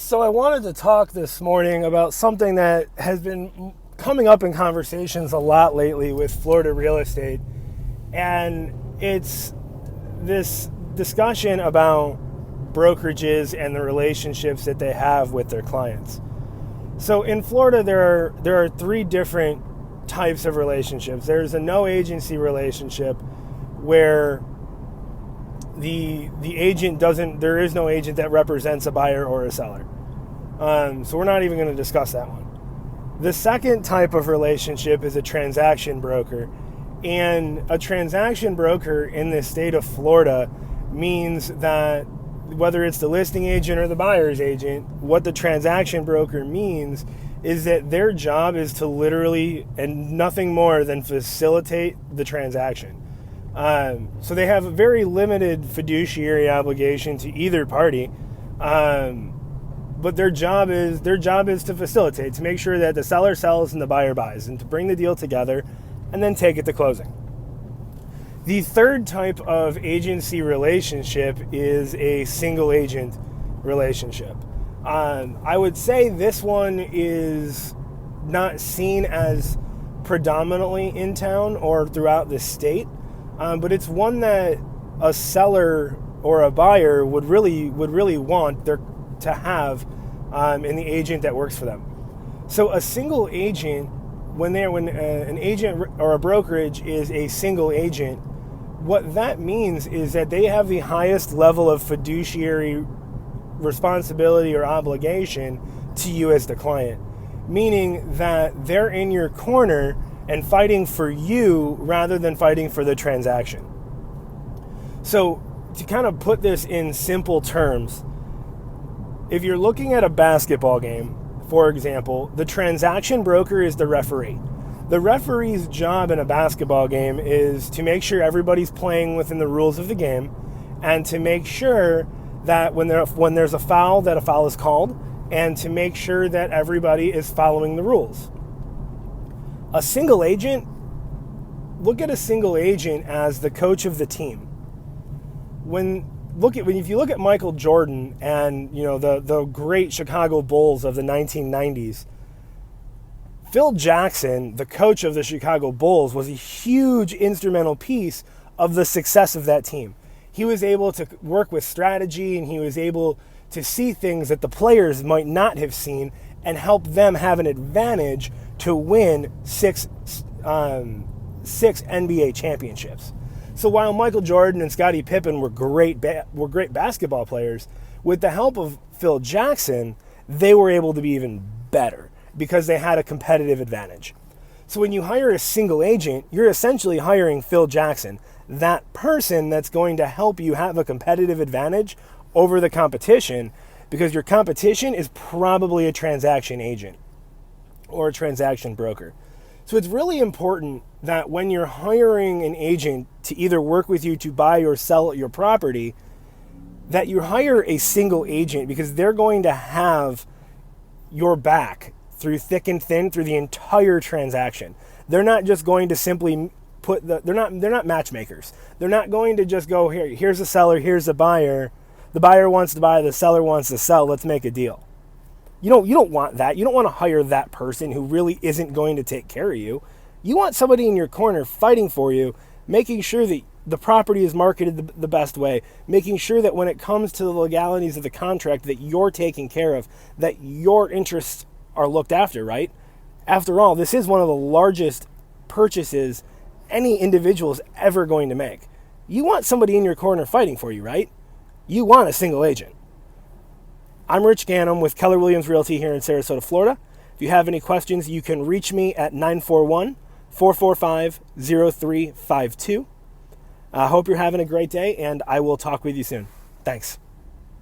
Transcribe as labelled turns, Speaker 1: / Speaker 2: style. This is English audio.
Speaker 1: So I wanted to talk this morning about something that has been coming up in conversations a lot lately with Florida real estate. And it's this discussion about brokerages and the relationships that they have with their clients. So in Florida, there are three different types of relationships. There's a no agency relationship where the agent there is no agent that represents a buyer or a seller. So we're not even going to discuss that one. The second type of relationship is a transaction broker. And a transaction broker in the state of Florida means that whether it's the listing agent or the buyer's agent, what the transaction broker means is that their job is to literally and nothing more than facilitate the transaction. So they have a very limited fiduciary obligation to either party, but their job is to facilitate, to make sure that the seller sells and the buyer buys, and to bring the deal together and then take it to closing. The third type of agency relationship is a single agent relationship. I would say this one is not seen as predominantly in town or throughout the state. But it's one that a seller or a buyer would really want to have in the agent that works for them. So a single agent, when an agent or a brokerage is a single agent, what that means is that they have the highest level of fiduciary responsibility or obligation to you as the client, meaning that they're in your corner and fighting for you rather than fighting for the transaction. So to kind of put this in simple terms, if you're looking at a basketball game, for example, the transaction broker is the referee. The referee's job in a basketball game is to make sure everybody's playing within the rules of the game and to make sure that when there's a foul, that a foul is called, and to make sure that everybody is following the rules. A single agent, look at a single agent as the coach of the team. If you look at Michael Jordan and the great Chicago Bulls of the 1990s, Phil Jackson, the coach of the Chicago Bulls, was a huge instrumental piece of the success of that team. He was able to work with strategy, and he was able to see things that the players might not have seen and help them have an advantage to win six NBA championships. So while Michael Jordan and Scottie Pippen were great basketball players, with the help of Phil Jackson, they were able to be even better because they had a competitive advantage. So when you hire a single agent, you're essentially hiring Phil Jackson, that person that's going to help you have a competitive advantage over the competition, because your competition is probably a transaction agent or a transaction broker. So it's really important that when you're hiring an agent to either work with you to buy or sell your property, that you hire a single agent, because they're going to have your back through thick and thin through the entire transaction. They're not just going to simply they're not matchmakers. They're not going to just go, here's a seller, here's a buyer. The buyer wants to buy, the seller wants to sell, let's make a deal. You don't want that. You don't want to hire that person who really isn't going to take care of you. You want somebody in your corner fighting for you, making sure that the property is marketed the best way, making sure that when it comes to the legalities of the contract that you're taken care of, that your interests are looked after, right? After all, this is one of the largest purchases any individual is ever going to make. You want somebody in your corner fighting for you, right? You want a single agent. I'm Rich Ganim with Keller Williams Realty here in Sarasota, Florida. If you have any questions, you can reach me at 941-445-0352. I hope you're having a great day, and I will talk with you soon. Thanks.